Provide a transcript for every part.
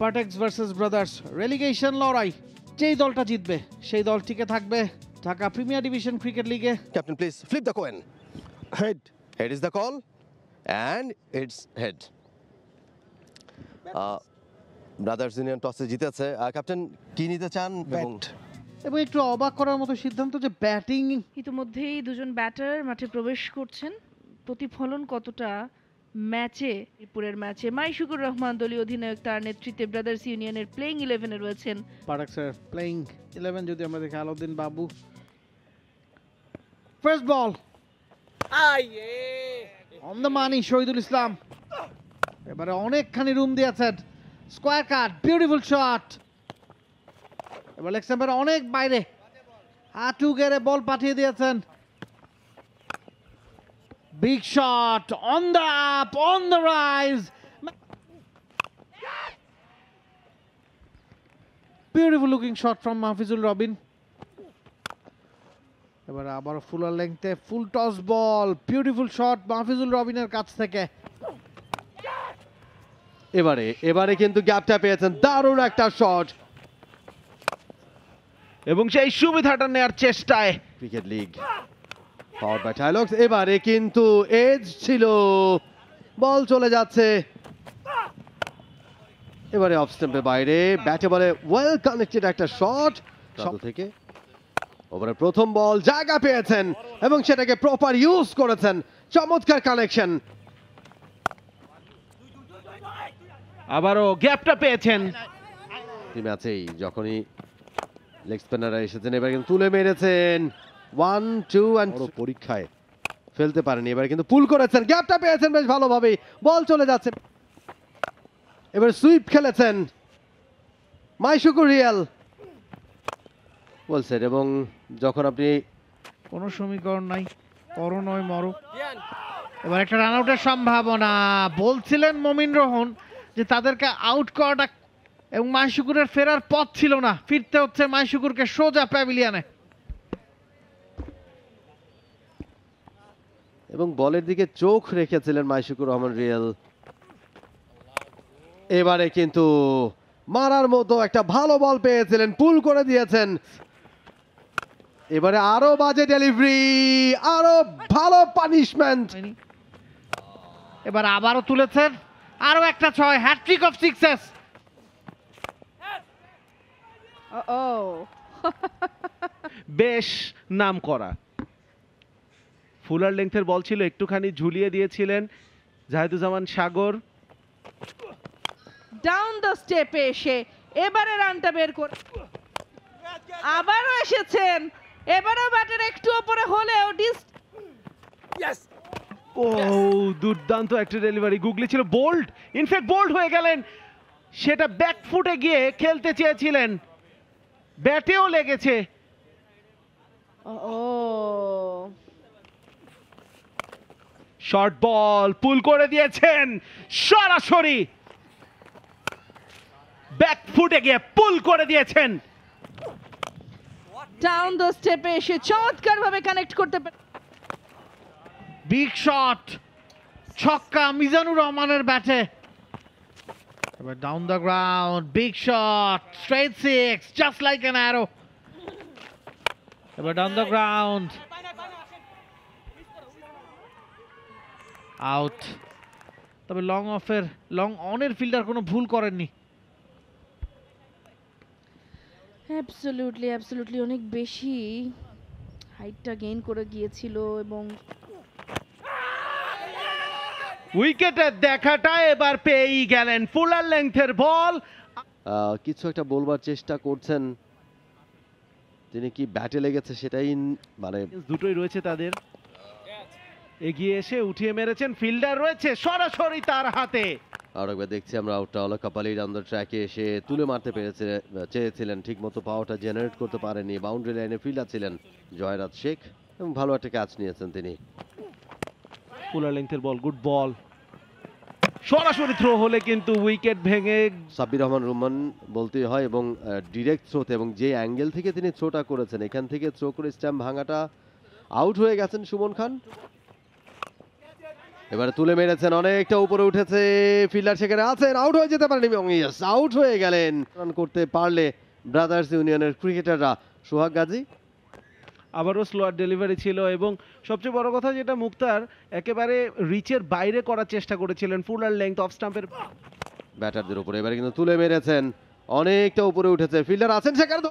Partex versus brothers relegation লড়াই, যেই দলটা জিতবে সেই দল টিকে থাকবে ঢাকা প্রিমিয়ার ডিভিশন ক্রিকেট লিগে। Captain, please flip the coin. Head. Head is the call, and it's head. Brothers union টসে জিতেছে। ক্যাপ্টেন কি নিতে চান? Bat. এবং একটু অবাক করার মতো সিদ্ধান্ত যে ব্যাটিং। ইতিমধ্যেই দুজন ব্যাটার মাঠে প্রবেশ করছেন। প্রতিফলন কতটা ম্যাচে, মিরপুরের ম্যাচে মাইশুকুর রহমান দলীয় অধিনায়ক, তার নেতৃত্বে ব্রাদার্স ইউনিয়নের প্লেইং 11-এ রয়েছেন। পার্টেক্সের প্লেইং 11 যদি আমরা দেখি, Alauddin Babu. First ball on the money, Shahidul Islam এবারে অনেকখানি রুম দিয়েছেন। Square cut, beautiful shot. এবার লেগ স্ট্যাম্পের অনেক বাইরে হাঁটু গেড়ে বল পাঠিয়ে দিয়েছেন। Big shot on the up, on the rise, beautiful looking shot from Mahfizul Robin. এবার আবার ফুলার লেংথে full toss ball, beautiful shot Mahfizul রবিনের কাছ থেকে। এবারে কিন্তু গ্যাপটা পেয়েছেন, দারুণ একটা শট এবং সেই সুবিধাটা নেয়ার চেষ্টায় cricket league power by Tylox. এবারে কিন্তু এজ ছিল, বল চলে যাচ্ছে। এবারে অফ স্টাম্পের বাইরে, ব্যাটে বলে ওয়েল কানেক্টেড একটা শট থেকে। ওভারের প্রথম বল জায়গা পেয়েছেন এবং সেটাকে প্রপার ইউজ করেছেন, চমৎকার কানেকশন। আবারও গ্যাপটা পেয়েছেন। এই ম্যাচেই যখনই লেগ স্পিনাররা এসেছেন, এবার কিন্তু তুলে মেরেছেন 1-2 and পরীক্ষায় ফেলতে পারেনি, এবার কিন্তু পুল করেছেন, গ্যাপটা পেয়েছেন বেশ ভালোভাবেই, বল চলে যাচ্ছে। এবার সুইপ খেলেছেন মাইশুকুর রিয়াল, বলছেন। এবং যখন আপনি কোনো সমীকরণ নাই, করো নয় মরো। এবার একটা রান আউটের সম্ভাবনা, বলছিলেন মমিন রোহন যে তাদেরকে আউট করাটা, এবং মাইশুকুরের ফেরার পথ ছিল না, ফিরতে হচ্ছে মাইশুকুরকে সোজা প্যাভিলিয়নে। এবং বলের দিকে চোখ রেখেছিলেন মাইশুকুর রহমান রিয়াল। এবারে কিন্তু মারার মতো একটা ভালো বল পেয়েছিলেন, পুল করে দিয়েছেন। এবারে আরো বাজে ডেলিভারি, আরো ভালো পানিশমেন্ট। এবার আবারও তুলেছেন, আরো একটা 6, হ্যাট্রিক অফ সিক্সেস। বেশ নাম করা ফুলার লেংথের বল ছিল, একটুখানি ঝুলিয়ে দিয়েছিলেন জাহিদুজ্জামান সাগর। ডাউন দ্য স্টেপে এসে এবারে রানটা বের করে আবারও এসেছেন। এবারও ব্যাটের একটু উপরে হলেও ও দুর্দান্ত একটা ডেলিভারি, গুগলি ছিল, বোল্ড, ইনফ্যাক্ট বোল্ড হয়ে গেলেন। সেটা ব্যাকফুটে গিয়ে খেলতে চেয়েছিলেন, ব্যাটেও লেগেছে। শর্ট বল পুল করে দিয়েছেন, সরাসরি ব্যাকফুটে গিয়ে পুল করে দিয়েছেন। ডাউন দ্য স্টেপে এসে চমৎকার ভাবে কানেক্ট করতে পারে। বিগ শট, ছক্কা মিজানুর রহমানের ব্যাটে। এবার down the ground, big shot, straight six, just like an arrow. এবার ডাউন দ্য গ্রাউন্ড, আউট। তবে লং অনের ফিল্ডার কোনো ভুল করেননি। অ্যাবসলিউটলি অনেক বেশি হাইটটা গেইন করে গিয়েছিল এবং উইকেটের দেখাটা এবার পেয়েই গেলেন। ফুলার লেংথের বল, কিছু একটা বলবার চেষ্টা করছেন, তিনি কি ব্যাটে লেগেছে সেটাই মানে দুটোই রয়েছে তাদের। এগিয়ে এসে উঠিয়ে মেরেছেন, ফিল্ডার রয়েছে সরাসরি তার হাতে। আর একবার দেখছি আমরা আউটটা হলো, কাপালি রান দ্য ট্র্যাকে এসে তুলে মারতে চেয়েছিলেন, ঠিক মতো পাওয়ারটা জেনারেট করতে পারেনি। বাউন্ডারি লাইনে ফিল্ডার ছিলেন জয়রাত শেখ এবং ভালো একটা ক্যাচ নিয়েছেন তিনি। ফুলার লেংথের বল, গুড বল, সরাসরি থ্রো হলে কিন্তু উইকেট ভেঙে। সাব্বির রহমান রুমান বলতেই হয়, এবং ডিরেক্ট থ্রোতে, এবং যে অ্যাঙ্গেল থেকে তিনি থ্রোটা করেছেন, এখান থেকে থ্রো করে স্ট্যাম্প ভাঙাটা, আউট হয়ে গেছেন সুমন খান। এবারে তুলে মেরেছেন, অনেকটা উপরে উঠেছে, ফিল্ডার সেখানে আছেন, আউট হয়ে যেতে পারেন এবং ইয়েস আউট হয়ে গেলেন। রান করতে পারলে ব্রাদার্স ইউনিয়নের ক্রিকেটাররা। সোহাগ গাজী আবারও স্লোয়ার ডেলিভারি ছিল এবং সবচেয়ে বড় কথা যেটা মুক্তার একেবারে রিচের বাইরে করার চেষ্টা করেছিলেন, ফুল আর লেংথ অফ স্টাম্পের। ব্যাটারদের উপরে এবারে কিন্তু তুলে মেরেছেন, অনেকটা উপরে উঠেছে, ফিল্ডার আছেন সেখানে তো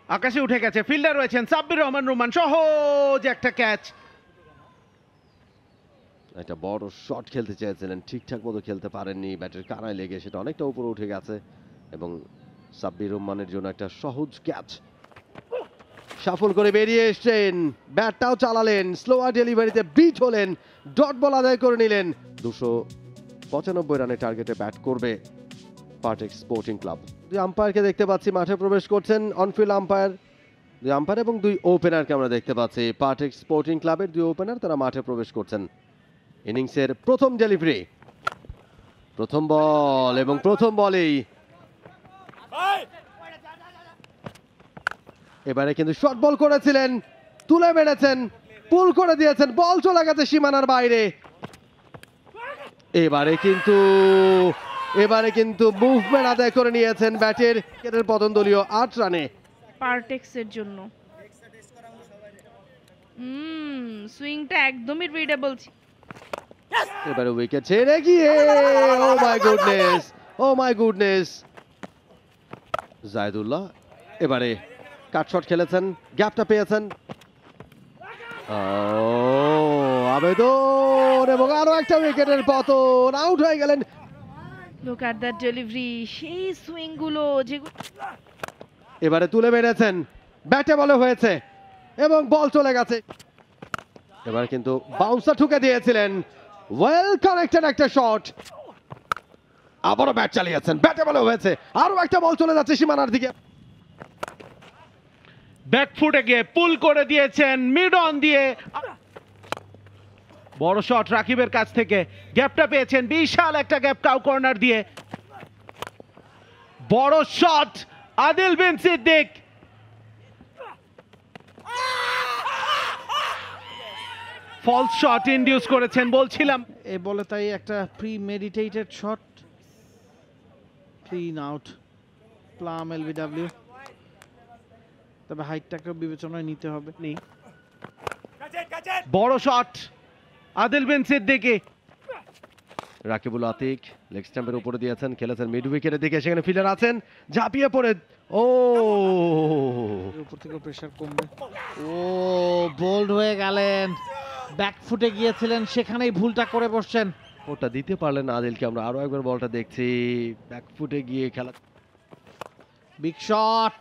আকাশে উঠে গেছে, ফিল্ডার রয়েছেন সাব্বির রহমান রুমান, সহজ একটা ক্যাচ। একটা বড় শট খেলতে চেয়েছিলেন, ঠিকঠাক মতো খেলতে পারেননি, ব্যাটের কানায় লেগে সেটা অনেকটা উপরে উঠে গেছে এবং সাব্বির রহমানের জন্য একটা সহজ ক্যাচ। সাফল করে বেরিয়ে এসছেন, ব্যাটটাও চালালেন, স্লোয়ার ডেলিভারিতে বিট হলেন, ডট বল আদায় করে নিলেন। 295 রানের টার্গেটে ব্যাট করবে পার্টেক্স স্পোর্টিং ক্লাব। দুই আম্পায়ারকে দেখতে পাচ্ছি মাঠে প্রবেশ করছেন, অনফিল্ড আম্পায়ার, দুই আম্পায়ার এবং দুই ওপেনারকে আমরা দেখতে পাচ্ছি। পার্টেক্স স্পোর্টিং ক্লাবের দুই ওপেনার তারা মাঠে প্রবেশ করছেন। ইনিংসের প্রথম ডেলিভারি, প্রথম বল এবং প্রথম বলেই এবারে কিন্তু শর্ট বল করেছিলেন, তুলে মেরেছেন, পুল করে দিয়েছেন, বল চলে গেছে সীমানার বাইরে। এবারে কিন্তু মুভমেন্ট আদায় করে নিয়েছেন ব্যাটের পতন দলীয় 8 রানে। পার্টেক্সের জন্য সুইংটা একদমই রিডেবল। এবারে উইকেট ছেড়ে গিয়ে ও মাই গুডনেস জায়দুল্লাহ এবারে কাট শট খেলেছেন, গ্যাপটা পেয়েছেন, আবেদন এবং আরো একটা উইকেটের পতন, আউট হয়ে গেলেন। লুক অ্যাট দ্যাট ডেলিভারি, সেই সুইং গুলো যেগুলো। এবারে তুলে মেরেছেন, ব্যাটে বলে হয়েছে এবং বল চলে গেছে। এবার কিন্তু বাউন্সার ঠুকে দিয়েছিলেন, ওয়েল কানেক্টেড একটা শট, আবারও ব্যাট চালিয়েছেন, ব্যাটে বলে হয়েছে, আরো একটা বল চলে যাচ্ছে সীমানার দিকে। ব্যাকফুটে গিয়ে পুল করে দিয়েছেন মিড অন দিয়ে, বড় শট রাকিবের কাছ থেকে, গ্যাপটা পেয়েছেন, বিশাল একটা গ্যাপ কাউ কর্নার দিয়ে, বড় শট আদিল বিন সিদ্দিক, ফলস শট ইনডিউস করেছেন বলছিলাম। এ বলে তাই একটা pre meditated shot, clean out, plum LBW. তবে হাইটটাকেও বিবেচনায় নিতে হবে। বড় শট আদিল বিন সিদ্দিকি, রাকিবুল আতিক লেগ স্ট্যাম্পের উপরে দিয়েছেন, খেলেছেন মিড উইকেটের দিকে, সেখানে ফিল্ডার আছেন, ঝাঁপিয়ে পড়ে উপর থেকে প্রেসার কমবে। ও বোল্ড হয়ে গেলেন, ব্যাকফুটে গিয়েছিলেন, সেখানেই ভুলটা করে বসছেন। ওটা দিতে পারলেন না আদিলকে, আমরা আরো একবার বলটা দেখছি, ব্যাকফুটে গিয়ে খেলা, বিগ শট,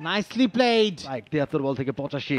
নাইসলি প্লেড। 73 বল থেকে 85,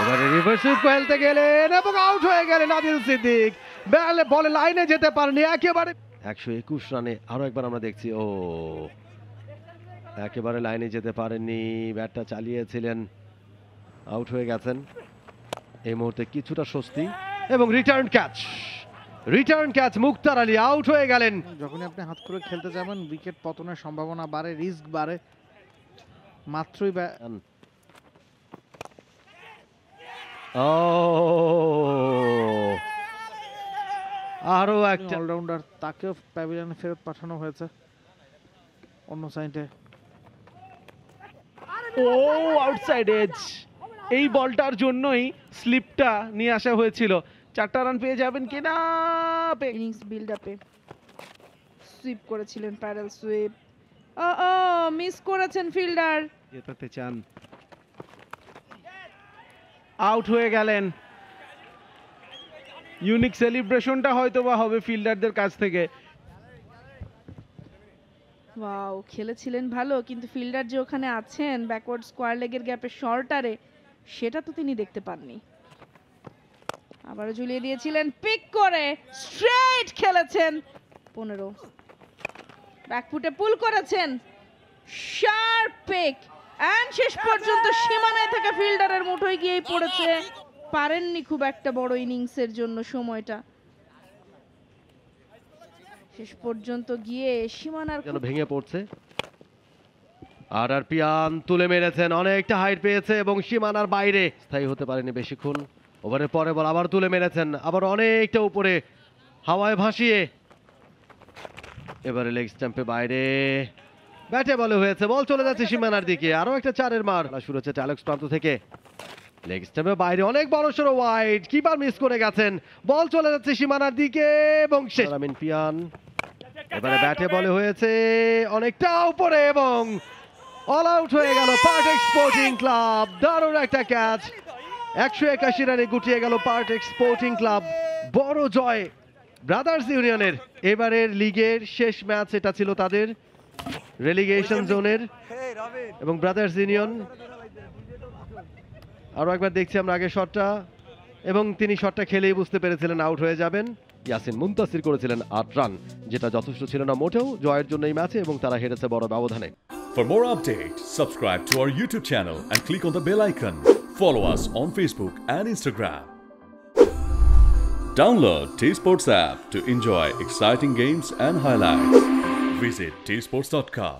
এবারে রিভার্স সুইপ খেলতে গেলেন এবং আউট হয়ে গেলেন আদিল সিদ্দিক, বলে লাইনে যেতে পারেনি একেবারে। 121 রানে আরো একবার আমরা দেখছি, একেবারে লাইনে যেতে পারেননি, ব্যাটটা চালিয়েছিলেন, আউট হয়ে গেছেন। এই মুহূর্তে কিছুটা স্বস্তি এবং রিটার্ন ক্যাচ মুক্তার আলী আউট হয়ে গেলেন। যখনই আপনি হাত করে খেলতে যাবেন উইকেট পতনের সম্ভাবনা বাড়ে, রিস্ক বাড়ে। মাত্রই আরো একটা অলরাউন্ডার, তাকেও প্যাভিলিয়নে ফেরত পাঠানো হয়েছে অন্য সাইডে। আউটসাইড এজ, এই বলটার জন্যই স্লিপটা নিয়ে আসা হয়েছিল। 4টা রান পেয়ে যাবেন কিনা, ইনিংস বিল্ড আপে সুইপ করেছিলেন, প্যাডেল সুইপ, মিস করেছেন ফিল্ডার। জেতাতে চান, আউট হয়ে গেলেন। ইউনিক সেলিব্রেশনটা হয়তো বা হবে ফিল্ডারদের কাছ থেকে। ওয়াও, খেলেছিলেন ভালো, কিন্তু ফিল্ডার যে ওখানে আছেন ব্যাকওয়ার্ড স্কোয়ার লেগের গ্যাপে শর্টারে, সেটা তো তিনি দেখতে পাননি। আবারও ঝুলিয়ে দিয়েছিলেন, পিক করে স্ট্রেট খেলেছেন 15, ব্যাকফুটে পুল করেছেন, শার্প পিক, এন্ড শেষ পর্যন্ত সীমানায় থাকা ফিল্ডারের মুঠোয় গিয়েই পড়েছে। পারেননি খুব একটা বড় ইনিংসের জন্য সময়টা, শেষ পর্যন্ত গিয়ে সীমানার যেন ভেঙে পড়ছে। আর পিয়ান তুলে মেরেছেন, অনেকটা হাইট পেয়েছে এবং সীমানার বাইরে, স্থায়ী হতে পারেনি বেশিক্ষণ। ওভারের পরে বল আবার তুলে মেরেছেন, আবার অনেকটা উপরে হাওয়ায় ভাসিয়ে। এবারে লেগ স্ট্যাম্পে বাইরে, ব্যাটে বলে হয়েছে, বল চলে যাচ্ছে সীমানার দিকে। আরো একটা 4-এর মার শুরু হচ্ছে টাইলক্স প্রান্ত থেকে। লেগ স্ট্যাম্পে বাইরে অনেক বড় সড়ো ওয়াইড, কিপার মিস করে গেছেন, বল চলে যাচ্ছে সীমানার দিকে এবং শেষ। আমিন পিয়ান এবারে ব্যাটে বলে হয়েছে অনেকটা উপরে এবং অল আউট হয়ে গেল পার্টেক্স স্পোর্টিং ক্লাব। দারুণ একটা ক্যাচ, 181 রানে গুটিয়ে গেল পার্টেক্স স্পোর্টিং ক্লাব। বড় জয় ব্রাদার্স ইউনিয়নের। এবারের লিগের শেষ ম্যাচ এটা ছিল তাদের রেলিগেশন জোনের, এবং ব্রাদার্স ইউনিয়ন আরো একবার দেখছি আমরা আগে শটটা, এবং তিনি শটটা খেলেই বুঝতে পেরেছিলেন আউট হয়ে যাবেন। ইয়াসিন মুনতাসির করেছিলেন 8 রান, যেটা যথেষ্ট ছিল না মোটেও জয়ের জন্য এই ম্যাচে, এবং তারা হেরেছে বড় ব্যবধানে। For more updates, subscribe to our YouTube channel and click on the bell icon. Follow us on Facebook and Instagram. Download T-Sports app to enjoy exciting games and highlights. Visit tsports.com.